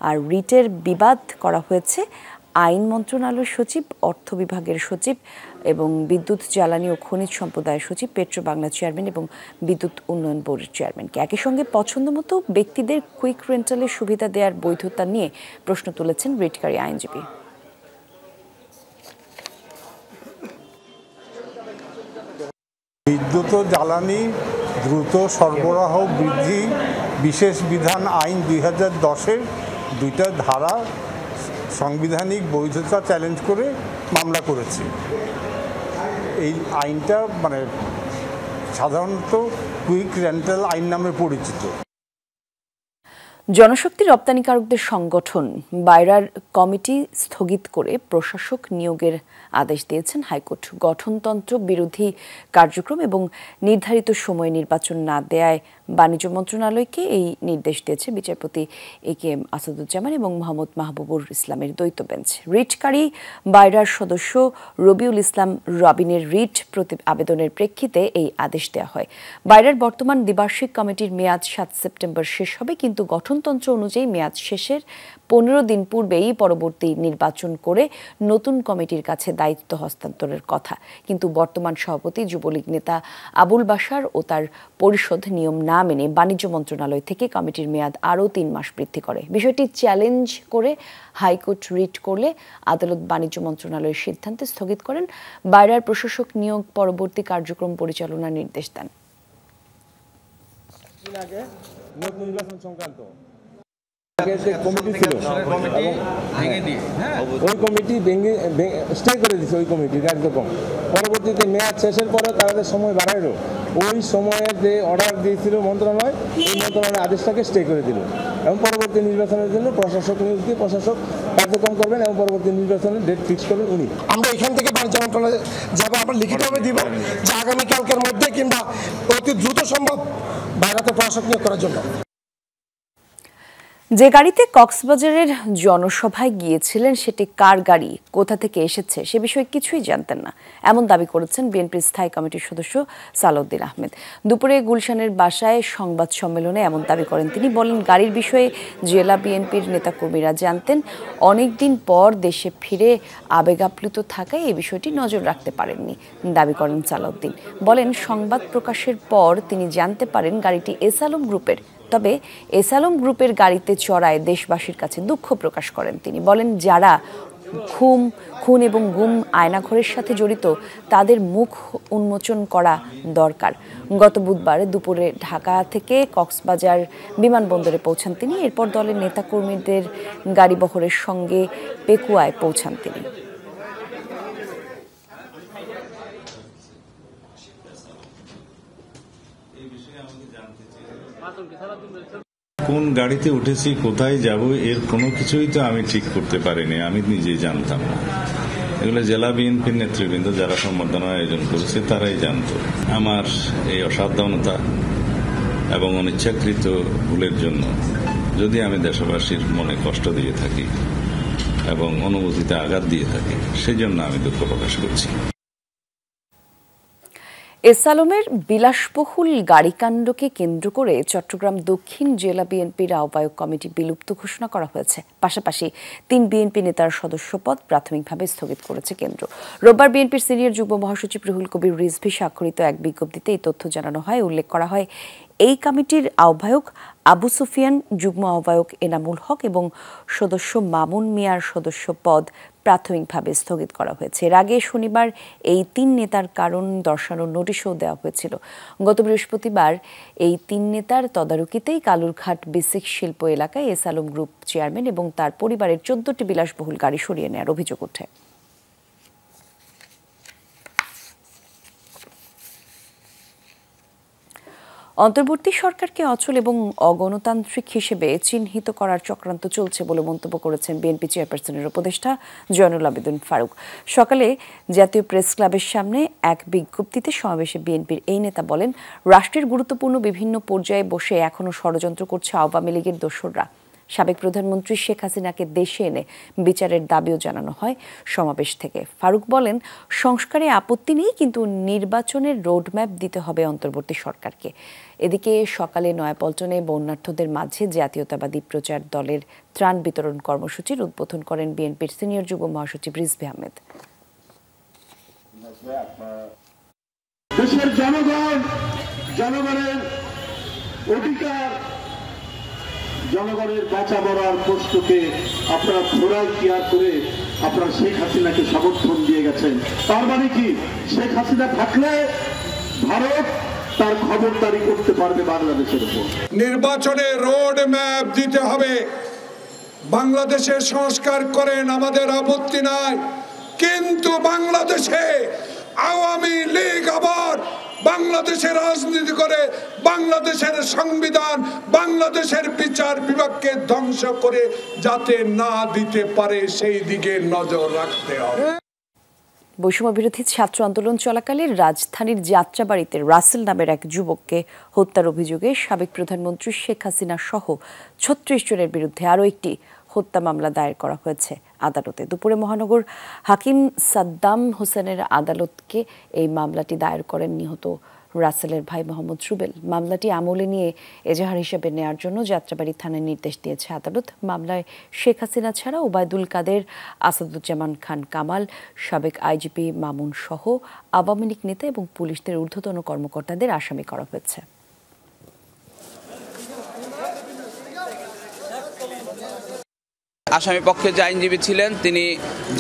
আর রিটের বিবাদ করা হয়েছে আইন মন্ত্রণালয়ের সচিব, অর্থ বিভাগের সচিব এবং বিদ্যুৎ জ্বালানি ও খনিজ সম্প্রদায়ের সচিব, পেট্রো বাংলা চেয়ারম্যান এবং বিদ্যুৎ উন্নয়ন বোর্ডের চেয়ারম্যানকে। একই সঙ্গে পছন্দমতো ব্যক্তিদের কুইক রেন্টালের সুবিধা দেওয়ার বৈধতা নিয়ে প্রশ্ন তুলেছেন রিটকারী আইনজীবী। বিদ্যুৎ ও জ্বালানি দ্রুত সরবরাহ বৃদ্ধি বিশেষ বিধান আইন 2010-এর 2টা ধারা সাংবিধানিক বৈধতা চ্যালেঞ্জ করে মামলা করেছে। এই আইনটা সাধারণত কুইক রেন্টাল আইন নামে পরিচিত। জনশক্তি রপ্তানিকারকদের সংগঠন বাইরার কমিটি স্থগিত করে প্রশাসক নিয়োগের আদেশ দিয়েছেন হাইকোর্ট। গঠনতন্ত্র বিরোধী কার্যক্রম এবং নির্ধারিত সময়ে নির্বাচন না দেয়ায় বাণিজ্য মন্ত্রণালয়কে এই নির্দেশ দিয়েছে বিচারপতি AKM আসাদুজ্জামান এবং মোহাম্মদ মাহবুবুর ইসলামের দ্বৈত বেঞ্চ। রিটকারী বাইরার সদস্য রবিউল ইসলাম রবিনের রিট আবেদনের প্রেক্ষিতে এই আদেশ দেওয়া হয়। বাইরার বর্তমান দ্বিবার্ষিক কমিটির মেয়াদ 7 সেপ্টেম্বর শেষ হবে, কিন্তু গঠনতন্ত্র অনুযায়ী মেয়াদ শেষের 15 দিন পূর্বেই পরবর্তী নির্বাচন করে নতুন কমিটির কাছে দায়িত্ব হস্তান্তরের কথা। কিন্তু বর্তমান সভাপতি যুবলীগ নেতা আবুল বাশার ও তার পরিষদ নিয়ম না মেনে বাণিজ্য মন্ত্রণালয় থেকে কমিটির মেয়াদ আরও 3 মাস বৃদ্ধি করে। বিষয়টি চ্যালেঞ্জ করে হাইকোর্ট রিট করলে আদালত বাণিজ্য মন্ত্রণালয়ের সিদ্ধান্তে স্থগিত করেন। বাইরার প্রশাসক নিয়োগ পরবর্তী কার্যক্রম পরিচালনার নির্দেশ দেন। কমিটি ছিল ওই কমিটি ভেঙে স্টে করে দিচ্ছে, ওই কমিটির কার্যক্রম। পরবর্তীতে মেয়াদ শেষের পরে তাদের সময় বাড়াইলো, ওই সময়ে যে অর্ডার দিয়েছিল মন্ত্রণালয়, এই মন্ত্রণালয়ের আদেশটাকে স্টে করে দিল এবং পরবর্তী নির্বাচনের জন্য প্রশাসক নিয়োগ দিয়ে প্রশাসক কার্যক্রম করবেন এবং পরবর্তী নির্বাচনের ডেট ফিক্স করবেন উনি। আমরা এখান থেকে বাণিজ্য মন্ত্রণালয়ে যাবো, আমরা লিখিতভাবে দিব যে আগামীকালকের মধ্যে কিংবা অতি দ্রুত সম্ভব বাইরেতে প্রশাসক নিয়োগ করার জন্য। যে গাড়িতে কক্সবাজারের জনসভায় গিয়েছিলেন সেটি কার গাড়ি, কোথা থেকে এসেছে সে বিষয়ে কিছুই জানতেন না, এমন দাবি করেছেন বিএনপির স্থায়ী কমিটির সদস্য সালাউদ্দিন আহমেদ। দুপুরে গুলশানের বাসায় সংবাদ সম্মেলনে এমন দাবি করেন তিনি। বলেন, গাড়ির বিষয়ে জেলা বিএনপির নেতাকর্মীরা জানতেন, অনেকদিন পর দেশে ফিরে আবেগাপ্লুত থাকায় এই বিষয়টি নজর রাখতে পারেননি দাবি করেন সালাউদ্দিন। বলেন, সংবাদ প্রকাশের পর তিনি জানতে পারেন গাড়িটি এস আলম গ্রুপের। তবে এস আলম গ্রুপের গাড়িতে চড়ায় দেশবাসীর কাছে দুঃখ প্রকাশ করেন তিনি। বলেন, যারা খুন এবং গুম আয়নাঘরের সাথে জড়িত তাদের মুখ উন্মোচন করা দরকার। গত বুধবার দুপুরে ঢাকা থেকে কক্সবাজার বিমানবন্দরে পৌঁছান তিনি। এরপর দলের নেতাকর্মীদের গাড়িবহরের সঙ্গে পেকুয়ায় পৌঁছান তিনি। কোন গাড়িতে উঠেছি, কোথায় যাব, এর কোনো কিছুই তো আমি ঠিক করতে পারিনি, আমি নিজেই জানতাম না। এগুলো জেলা বিএনপির নেতৃবৃন্দ যারা সম্বর্ধনা আয়োজন করেছে তারাই জানত। আমার এই অসাবধানতা এবং অনিচ্ছাকৃত ভুলের জন্য যদি আমি দেশবাসীর মনে কষ্ট দিয়ে থাকি এবং অনুভূতিতে আঘাত দিয়ে থাকি, সেই জন্য আমি দুঃখ প্রকাশ করছি। এস আলমের বিলাসবহুল গাড়িকাণ্ডকে কেন্দ্র করে চট্টগ্রাম দক্ষিণ জেলা বিএনপির আহ্বায়ক কমিটি বিলুপ্ত ঘোষণা করা হয়েছে। পাশাপাশি 3 বিএনপি নেতার সদস্যপদ প্রাথমিকভাবে স্থগিত করেছে কেন্দ্র। রোববার বিএনপির সিনিয়র যুগ্ম মহাসচিব রুহুল কবির রিজভী স্বাক্ষরিত এক বিজ্ঞপ্তিতে এই তথ্য জানানো হয়। উল্লেখ করা হয়, এই কমিটির আহ্বায়ক আবু সুফিয়ান, যুগ্ম আহ্বায়ক এনামুল হক এবং সদস্য মামুন মিয়ার সদস্য পদ প্রাথমিকভাবে স্থগিত করা হয়েছে। এর আগে শনিবার এই 3 নেতার কারণ দর্শানোর নোটিশও দেওয়া হয়েছিল। গত বৃহস্পতিবার এই 3 নেতার তদারকিতেই কালুরঘাট বেসিক শিল্প এলাকায় এস আলম গ্রুপ চেয়ারম্যান এবং তার পরিবারের 14টি বিলাসবহুল গাড়ি সরিয়ে নেওয়ার অভিযোগ ওঠে। অন্তর্বর্তী সরকারকে অচল এবং অগণতান্ত্রিক হিসেবে চিহ্নিত করার চক্রান্ত চলছে বলে মন্তব্য করেছেন বিএনপি চেয়ারপারসনের উপদেষ্টা জয়নুল আবেদিন ফারুক। সকালে জাতীয় প্রেস ক্লাবের সামনে এক বিজ্ঞপ্তিতে সমাবেশে বিএনপির এই নেতা বলেন, রাষ্ট্রের গুরুত্বপূর্ণ বিভিন্ন পর্যায়ে বসে এখনও ষড়যন্ত্র করছে আওয়ামী লীগের দোসররা। সাবেক প্রধানমন্ত্রী শেখ হাসিনাকে দেশে এনে বিচারের দাবিও জানানো হয় সমাবেশ থেকে। ফারুক বলেন, সংস্কারে আপত্তি নেই, কিন্তু নির্বাচনের রোডম্যাপ দিতে হবে অন্তর্বর্তী সরকারকে। এদিকে সকালে নয়াপল্টনে বন্যার্থদের মাঝে জাতীয়তাবাদী প্রচার দলের ত্রাণ বিতরণ কর্মসূচির উদ্বোধন করেন বিএনপির সিনিয়র যুগ্ম মহাসচিব রিজভী আহমেদ। দেশের জনগণের অধিকার, জনগণের বাঁচা মরার প্রশ্নকে আপনারা ঘোড়ায় কেয়ার করে আপনারা শেখ হাসিনাকে সমর্থন দিয়ে গেছেন। তার মানে কি, শেখ হাসিনা থাকলে ভারত তার খবরদারি করতে পারবে বাংলাদেশের উপর। নির্বাচনে রোড ম্যাপ দিতে হবে। বাংলাদেশের সংস্কার করেন, আমাদের আপত্তি নাই, কিন্তু বাংলাদেশে আওয়ামী লীগ আবার বাংলাদেশের রাজনীতি করে বাংলাদেশের সংবিধান, বাংলাদেশের বিচার বিভাগকে ধ্বংস করে যাতে না দিতে পারে সেই দিকে নজর রাখতে হবে। বৈষম্য বিরোধী ছাত্র আন্দোলন চলাকালে রাজধানীর যাত্রাবাড়িতে রাসেল নামের এক যুবককে হত্যার অভিযোগে সাবেক প্রধানমন্ত্রী শেখ হাসিনা সহ 36 জনের বিরুদ্ধে আরও একটি হত্যা মামলা দায়ের করা হয়েছে আদালতে। দুপুরে মহানগর হাকিম সাদ্দাম হোসেনের আদালতকে এই মামলাটি দায়ের করেন নিহত রাসেলের ভাই মোহাম্মদ রুবেল। মামলাটি আমলে নিয়ে এজাহার হিসেবে নেওয়ার জন্য যাত্রাবাড়ি থানায় নির্দেশ দিয়েছে আদালত। মামলায় শেখ হাসিনা ছাড়া ওবায়দুল কাদের, আসাদুজ্জামান খান কামাল, সাবেক আইজিপি মামুন সহ আওয়ামী লীগ নেতা এবং পুলিশের ঊর্ধ্বতন কর্মকর্তাদের আসামি করা হয়েছে। আসামি পক্ষে যে আইনজীবী ছিলেন তিনি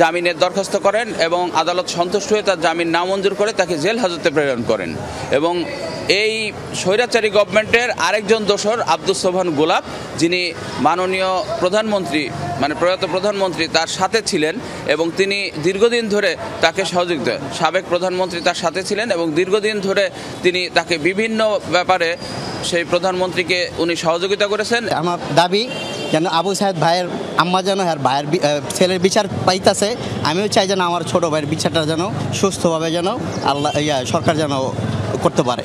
জামিনের দরখাস্ত করেন এবং আদালত সন্তুষ্ট হয়ে তার জামিন নামঞ্জুর করে তাকে জেল হাজতে প্রেরণ করেন এবং এই স্বৈরাচারী গভর্নমেন্টের আরেকজন দোসর আব্দুস সোবহান গোলাপ, যিনি মাননীয় প্রধানমন্ত্রী মানে প্রয়াত প্রধানমন্ত্রী তার সাথে ছিলেন এবং তিনি দীর্ঘদিন ধরে তাকে সহযোগিতা, সাবেক প্রধানমন্ত্রী তার সাথে ছিলেন এবং দীর্ঘদিন ধরে তিনি তাকে বিভিন্ন ব্যাপারে সেই প্রধানমন্ত্রীকে উনি সহযোগিতা করেছেন। আমার দাবি যেন আবু সাহেদ ভাইয়ের আম্মা যেন আর ভাইয়ের ছেলের বিচার পাইতেছে, আমিও চাই যেন আমার ছোট ভাইয়ের বিচারটা যেন সুস্থভাবে যেন আল্লাহ সরকার যেন করতে পারে।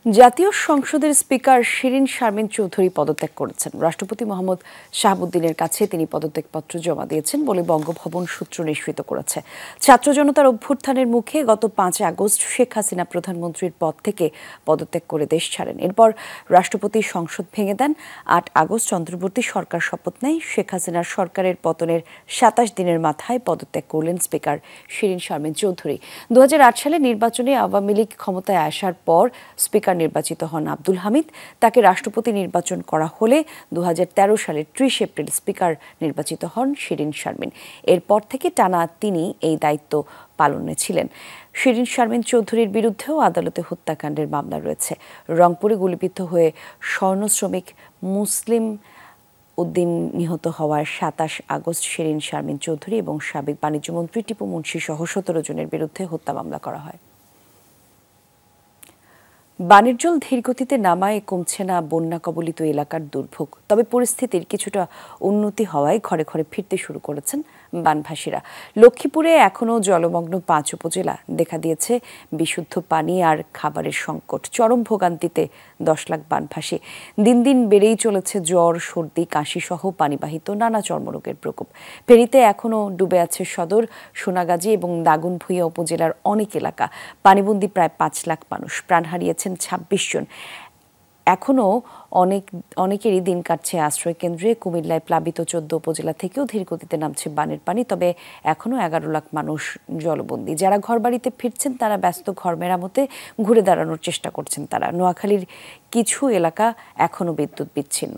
জাতীয় সংসদের স্পিকার শিরিন শারমিন চৌধুরী পদত্যাগ করেছেন। রাষ্ট্রপতি মোহাম্মদ শাহাবুদ্দিনের কাছে তিনি পদত্যাগপত্র জমা দিয়েছেন বলে বঙ্গভবন সূত্র নিশ্চিত করেছে। ছাত্র জনতার অভ্যুত্থানের মুখে গত 5 আগস্ট শেখ হাসিনা প্রধানমন্ত্রীর পদ থেকে পদত্যাগ করে দেশ ছাড়েন। এরপর রাষ্ট্রপতি সংসদ ভেঙে দেন। 8 আগস্ট অন্তর্বর্তী সরকার শপথ নেয়। শেখ হাসিনার সরকারের পতনের 27 দিনের মাথায় পদত্যাগ করলেন স্পিকার শিরিন শারমিন চৌধুরী। 2008 সালে নির্বাচনে আওয়ামী লীগ ক্ষমতায় আসার পর স্পিকার নির্বাচিত হন আব্দুল হামিদ। তাকে রাষ্ট্রপতি নির্বাচন করা হলে 2013 সালের 30 এপ্রিল স্পিকার নির্বাচিত হন শিরিন শারমিন। এরপর থেকে টানা তিনি এই দায়িত্ব পালনে ছিলেন। শিরিন শারমিন চৌধুরীর বিরুদ্ধেও আদালতে হত্যাকাণ্ডের মামলা রয়েছে। রংপুরে গুলিবিদ্ধ হয়ে স্বর্ণ শ্রমিক মুসলিম উদ্দিন নিহত হওয়ার 27 আগস্ট শিরিন শারমিন চৌধুরী এবং সাবেক বাণিজ্যমন্ত্রী টিপু মুন্সি সহ 17 জনের বিরুদ্ধে হত্যা মামলা করা হয়। বানের জল ধীরগতিতে নামায় কমছে না বন্যা কবলিত এলাকার দুর্ভোগ। তবে পরিস্থিতির কিছুটা উন্নতি হওয়ায় ঘরে ঘরে ফিরতে শুরু করেছেন বানভাসীরা। লক্ষ্মীপুরে এখনও জলমগ্ন 5 উপজেলা। দেখা দিয়েছে বিশুদ্ধ পানি আর খাবারের সংকট। চরম ভোগান্তিতে 10 লাখ বানভাসী। দিন দিন বেড়েই চলেছে জ্বর, সর্দি, কাশি সহ পানিবাহিত নানা চর্মরোগের প্রকোপ। ফেনীতে এখনও ডুবে আছে সদর, সোনাগাজী এবং দাগনভূঞা উপজেলার অনেক এলাকা। পানিবন্দী প্রায় 5 লাখ মানুষ। প্রাণ হারিয়েছেন 26 জন। এখনও অনেকেরই দিন কাটছে আশ্রয় কেন্দ্রে। কুমিল্লায় প্লাবিত 14 উপজেলা থেকেও ধীরগতিতে নামছে বানের পানি। তবে এখনও 11 লাখ মানুষ জলবন্দী। যারা ঘরবাড়িতে ফিরছেন তারা ব্যস্ত ঘর মেরামতে ঘুরে দাঁড়ানোর চেষ্টা করছেন তারা। নোয়াখালীর কিছু এলাকা এখনও বিদ্যুৎ বিচ্ছিন্ন।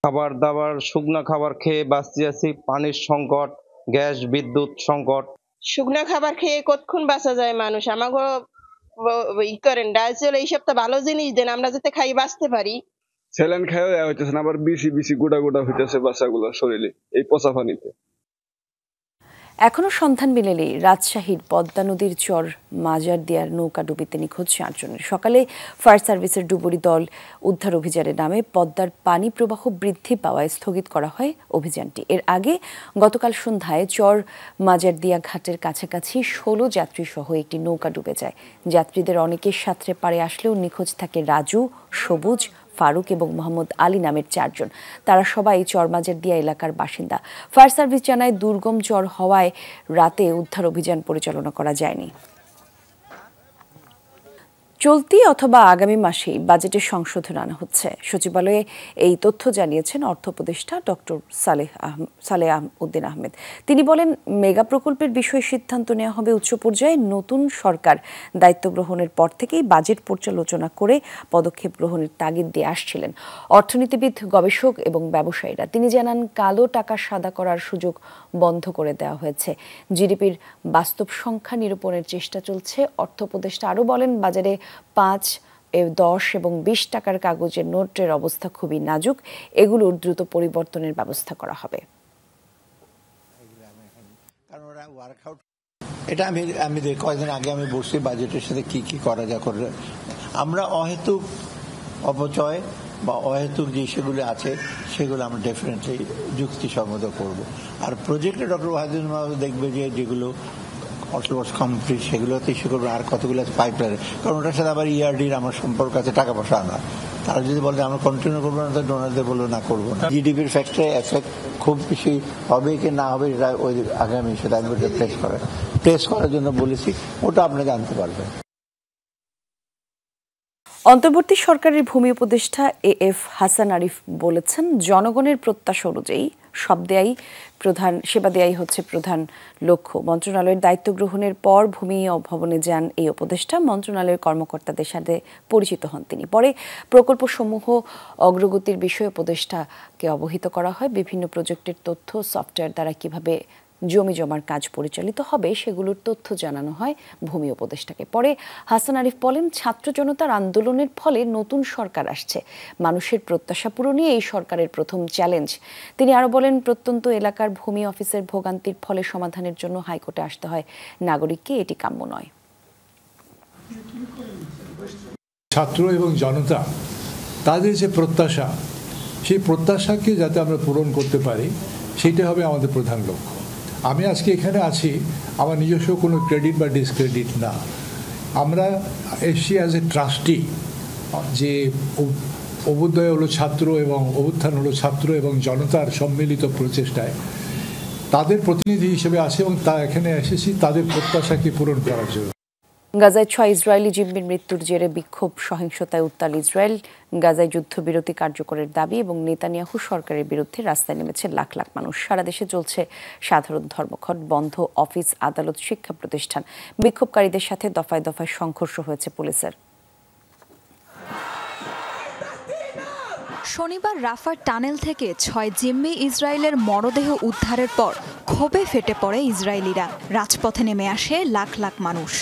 খাবার দাবার, শুকনো খাবার খেয়ে বাঁচতে আছি। পানির সংকট, গ্যাস, বিদ্যুৎ সংকট। শুকনো খাবার খেয়ে কতক্ষণ বাঁচা যায় মানুষ? আমাকে ই করেন, ডাল চাল এইসব তো ভালো জিনিস দেন, আমরা যাতে খাই বাঁচতে পারি। স্যালাইন খাইও হইতেছে না, আবার বেশি গোটা গোটা হইতেছে বাচ্চাগুলো শরীরে এই পচা পানিতে। এখনও সন্ধান মিলেনি রাজশাহীর পদ্মা নদীর চর মাজারদিয়ার নৌকা ডুবিতে নিখোঁজ 4 জনের। সকালে ফায়ার সার্ভিসের ডুবুরি দল উদ্ধার অভিযানে নামে পদ্মার পানি প্রবাহ বৃদ্ধি পাওয়ায় স্থগিত করা হয় অভিযানটি। এর আগে গতকাল সন্ধ্যায় চর মাজারদিয়া ঘাটের কাছাকাছি 16 যাত্রী সহ একটি নৌকা ডুবে যায়। যাত্রীদের অনেকের সাঁতরে পাড়ে আসলেও নিখোঁজ থাকে রাজু, সবুজ, ফারুক এবং মোহাম্মদ আলী নামের 4 জন। তারা সবাই চরমাজারদিয়া এলাকার বাসিন্দা। ফায়ার সার্ভিস জানায় দুর্গম চর হওয়ায় রাতে উদ্ধার অভিযান পরিচালনা করা যায়নি। চলতি অথবা আগামী মাসেই বাজেটে সংশোধন আনা হচ্ছে। সচিবালয়ে এই তথ্য জানিয়েছেন অর্থ উপদেষ্টা ডক্টর সালেহ উদ্দিন আহমেদ। তিনি বলেন, মেগা প্রকল্পের বিষয়ে সিদ্ধান্ত নেওয়া হবে উচ্চ পর্যায়ে। নতুন সরকার দায়িত্ব গ্রহণের পর থেকেই বাজেট পর্যালোচনা করে পদক্ষেপ গ্রহণের তাগিদ দিয়ে আসছিলেন অর্থনীতিবিদ, গবেষক এবং ব্যবসায়ীরা। তিনি জানান, কালো টাকা সাদা করার সুযোগ বন্ধ করে দেওয়া হয়েছে। জিডিপির বাস্তব সংখ্যা নিরূপণের চেষ্টা চলছে। অর্থ উপদেষ্টা আরও বলেন, বাজারে 5, 10 এবং 20 টাকার কাগজের নোটের অবস্থা খুবই নাজুক। এগুলোর দ্রুত পরিবর্তনের ব্যবস্থা করা হবে। এটা আমি কয়েকদিন আগে আমি বসছি বাজেটের সাথে কি করা যায় করে। আমরা অহেতুক অপচয় বা অহেতুক যে সেগুলো আছে সেগুলো আমরা ডেফিনেটলি যুক্তিসম্মত করব। আর প্রজেক্টে ডক্টর ওয়াহিদুল মাহমুদ দেখবে যে যেগুলো অলমোস্ট কমপ্লিট সেগুলোতে ইস্যু করবে। আর কতগুলো আছে পাইপলাইনে, কারণ ওটার সাথে আবার ইআরডির আমার সম্পর্ক আছে, টাকা পয়সা আনা। তারা যদি বলে আমরা কন্টিনিউ করবো না, তো ডোনারদের বলবো না করবো না। জিডিপির ফ্যাক্টরে এফেক্ট খুব বেশি হবে কি না হবে এটা ওই আগামী সেটা আমি প্রেস করার জন্য বলেছি, ওটা আপনি জানতে পারবেন। অন্তর্বর্তী সরকারের ভূমি উপদেষ্টা এএফ হাসান আরিফ বলেছেন, জনগণের প্রত্যাশা অনুযায়ী সেবা দেয়াই হচ্ছে প্রধান লক্ষ্য। মন্ত্রণালয়ের দায়িত্ব গ্রহণের পর ভূমি ও ভবনে যান এই উপদেষ্টা। মন্ত্রণালয়ের কর্মকর্তাদের সাথে পরিচিত হন তিনি। পরে প্রকল্পসমূহ অগ্রগতির বিষয়ে উপদেষ্টাকে অবহিত করা হয়। বিভিন্ন প্রজেক্টের তথ্য সফটওয়্যার দ্বারা কিভাবে জমি জমার কাজ পরিচালিত হবে সেগুলোর তথ্য জানানো হয় ভূমি উপদেষ্টাকে। পরে হাসান আরিফ বলেন, ছাত্র জনতার আন্দোলনের ফলে নতুন সরকার আসছে, মানুষের প্রত্যাশা পূরণই এই সরকারের প্রথম চ্যালেঞ্জ। তিনি আরো বলেন, প্রত্যন্ত এলাকার ভূমি অফিসের ভোগান্তির ফলে সমাধানের জন্য হাইকোর্টে আসতে হয় নাগরিককে, এটি কাম্য নয়। ছাত্র এবং জনতা তাদের যে প্রত্যাশা, সেই প্রত্যাশাকে যাতে আমরা পূরণ করতে পারি সেটা হবে আমাদের প্রধান লক্ষ্য। আমি আজকে এখানে আছি আমার নিজস্ব কোনো ক্রেডিট বা ডিসক্রেডিট না। আমরা এসছি অ্যাজ এ ট্রাস্টি, যে অভ্যুদয় হলো ছাত্র এবং অভ্যুত্থান হলো ছাত্র এবং জনতার সম্মিলিত প্রচেষ্টায় তাদের প্রতিনিধি হিসেবে আছে এবং তা এখানে এসেছি তাদের প্রত্যাশাকে পূরণ করার জন্য। গাজায় 6 ইসরায়েলি জিম্মির মৃত্যুর জেরে বিক্ষোভ, সহিংসতায় উত্তাল ইসরায়েল। গাজায় যুদ্ধবিরতি কার্যকরের দাবি এবং নেতানিয়াহু সরকারের বিরুদ্ধে রাস্তায় নেমেছে লাখ লাখ মানুষ। সারা দেশে চলছে সাধারণ ধর্মঘট, বন্ধ অফিস, আদালত, শিক্ষা প্রতিষ্ঠান। বিক্ষোভকারীদের সাথে দফায় দফায় সংঘর্ষ হয়েছে পুলিশের। শনিবার রাফার টানেল থেকে 6 জিম্মি ইসরায়েলের মরদেহ উদ্ধারের পর ক্ষোভে ফেটে পড়ে ইসরায়েলিরা। রাজপথে নেমে আসে লাখ লাখ মানুষ।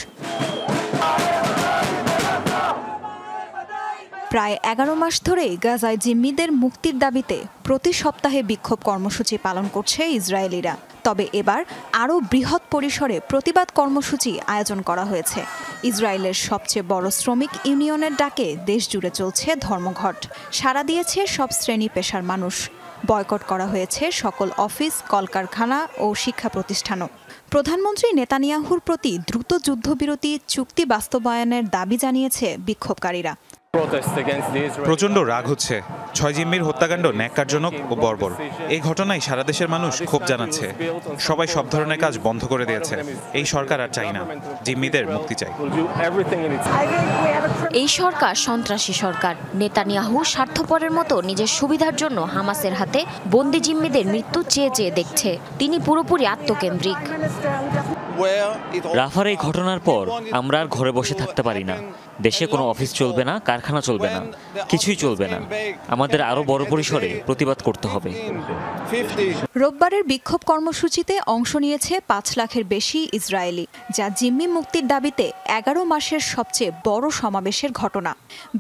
প্রায় 11 মাস ধরে গাজায় জিম্মিদের মুক্তির দাবিতে প্রতি সপ্তাহে বিক্ষোভ কর্মসূচি পালন করছে ইসরায়েলিরা। তবে এবার আরও বৃহৎ পরিসরে প্রতিবাদ কর্মসূচি আয়োজন করা হয়েছে। ইসরায়েলের সবচেয়ে বড় শ্রমিক ইউনিয়নের ডাকে দেশ জুড়ে চলছে ধর্মঘট। সাড়া দিয়েছে সব শ্রেণী পেশার মানুষ। বয়কট করা হয়েছে সকল অফিস, কলকারখানা ও শিক্ষা প্রতিষ্ঠানও। প্রধানমন্ত্রী নেতানিয়াহুর প্রতি দ্রুত যুদ্ধবিরতি চুক্তি বাস্তবায়নের দাবি জানিয়েছে বিক্ষোভকারীরা। প্রচণ্ড রাগ হচ্ছে। 6 জিম্মির হত্যাকাণ্ড ন্যাক্কারজনক ও বর্বর। এই ঘটনায় সারা দেশের মানুষ ক্ষোভ জানাচ্ছে। সবাই সব ধরনের কাজ বন্ধ করে দিয়েছে। এই সরকার আর চাই না, জিম্মিদের মুক্তি চাই। এই সরকার সন্ত্রাসী সরকার। নেতানিয়াহু স্বার্থপরের মতো নিজের সুবিধার জন্য হামাসের হাতে বন্দি জিম্মিদের মৃত্যু চেয়ে চেয়ে দেখছে। তিনি পুরোপুরি আত্মকেন্দ্রিক। রাফার এই ঘটনার পর আমরা আর ঘরে বসে থাকতে পারি না। দেশে কোনো অফিস চলবে না, কারখানা চলবে না, কিছুই চলবে না। আমাদের আরো বড় পরিসরে প্রতিবাদ করতে হবে। রোববারের বিক্ষোভ কর্মসূচিতে অংশ নিয়েছে 5 লাখের বেশি ইসরায়েলি, যা জিম্মি মুক্তির দাবিতে 11 মাসের সবচেয়ে বড় সমাবেশের ঘটনা।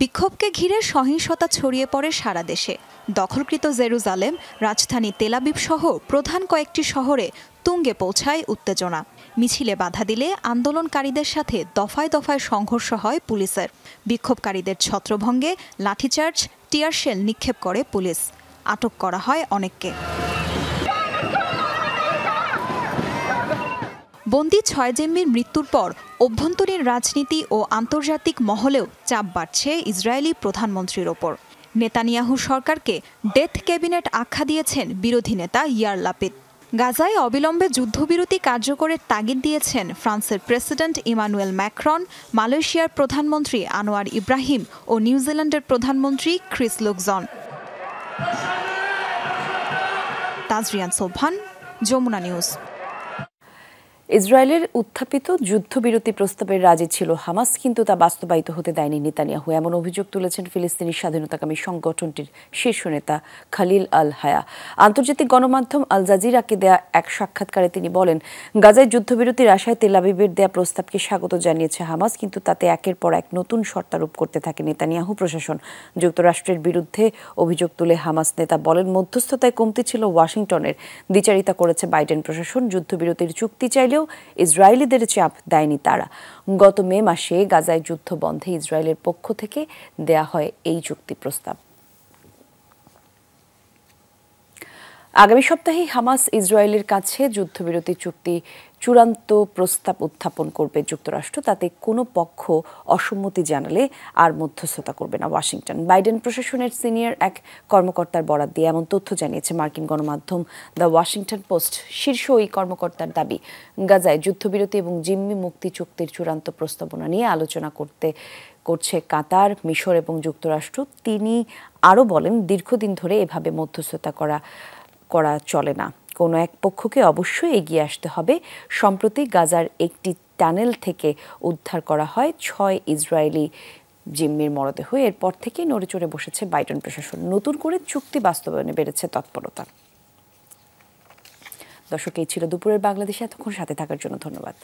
বিক্ষোভকে ঘিরে সহিংসতা ছড়িয়ে পড়ে সারা দেশে। দখলকৃত জেরুজালেম, রাজধানী তেল আবিব সহ প্রধান কয়েকটি শহরে তুঙ্গে পৌঁছায় উত্তেজনা। মিছিলে বাধা দিলে আন্দোলনকারীদের সাথে দফায় দফায় সংঘর্ষ হয় পুলিশের। বিক্ষোভকারীদের ছত্রভঙ্গে লাঠিচার্জ, টিয়ার শেল নিক্ষেপ করে পুলিশ। আটক করা হয় অনেককে। বন্দি 6 জিম্মির মৃত্যুর পর অভ্যন্তরীণ রাজনীতি ও আন্তর্জাতিক মহলেও চাপ বাড়ছে ইসরায়েলি প্রধানমন্ত্রীর ওপর। নেতানিয়াহু সরকারকে ডেথ ক্যাবিনেট আখ্যা দিয়েছেন বিরোধী নেতা ইয়ার লাপিদ। গাজায় অবিলম্বে যুদ্ধবিরতি কার্যকরের তাগিদ দিয়েছেন ফ্রান্সের প্রেসিডেন্ট ইমানুয়েল ম্যাক্রন, মালয়েশিয়ার প্রধানমন্ত্রী আনোয়ার ইব্রাহিম ও নিউজিল্যান্ডের প্রধানমন্ত্রী Chris Luxon. Tajrian Sobhan, Jamuna news. ইসরায়েলের উত্থাপিত যুদ্ধবিরতি প্রস্তাবে রাজি ছিল হামাস, কিন্তু তা বাস্তবায়িত হতে দেয়নি নেতানিয়াহু। এমন অভিযোগ তুলেছেন ফিলিস্তিনি স্বাধীনতাকামী সংগঠনটির শীর্ষ নেতা খালিল আল হায়া। আন্তর্জাতিক গণমাধ্যম আল জাজিরাকে দেয়া এক সাক্ষাৎকারে তিনি বলেন, গাজায় যুদ্ধবিরতির আশায় তেল আবিবের দেয়া প্রস্তাবকে স্বাগত জানিয়েছে হামাস, কিন্তু তাতে একের পর এক নতুন শর্তারোপ করতে থাকে নেতানিয়াহু প্রশাসন। যুক্তরাষ্ট্রের বিরুদ্ধে অভিযোগ তুলে হামাস নেতা বলেন, মধ্যস্থতায় কমতি ছিল ওয়াশিংটনের, দ্বিচারিতা করেছে বাইডেন প্রশাসন। যুদ্ধবিরতির চুক্তি চাইলেও ইসরায়েলিদের চাপ দেয়নি তারা। গত মে মাসে গাজায় যুদ্ধ বন্ধে ইসরায়েলের পক্ষ থেকে দেয়া হয় এই চুক্তি প্রস্তাব। আগামী সপ্তাহেই হামাস ইসরায়েলের কাছে যুদ্ধবিরতি চুক্তি চূড়ান্ত প্রস্তাব উত্থাপন করবে যুক্তরাষ্ট্র। তাতে কোনো পক্ষ অসম্মতি জানালে আর মধ্যস্থতা করবে না ওয়াশিংটন। বাইডেন প্রশাসনের সিনিয়র এক কর্মকর্তার বরাত দিয়ে এমন তথ্য জানিয়েছে মার্কিন গণমাধ্যম দ্য ওয়াশিংটন পোস্ট। শীর্ষ ওই কর্মকর্তার দাবি, গাজায় যুদ্ধবিরতি এবং জিম্মি মুক্তি চুক্তির চূড়ান্ত প্রস্তাবনা নিয়ে আলোচনা করছে কাতার, মিশর এবং যুক্তরাষ্ট্র। তিনি আরও বলেন, দীর্ঘদিন ধরে এভাবে মধ্যস্থতা করা চলে না। কোনো এক পক্ষকে অবশ্যই এগিয়ে আসতে হবে। সম্প্রতি গাজার একটি টানেল থেকে উদ্ধার করা হয় 6 ইসরায়েলি জিম্মির মরদেহ। এরপর থেকেই নড়েচড়ে বসেছে বাইডেন প্রশাসন। নতুন করে চুক্তি বাস্তবায়নে বেড়েছে তৎপরতা। দর্শক, এই ছিল দুপুরের বাংলাদেশে। এতক্ষণ সাথে থাকার জন্য ধন্যবাদ।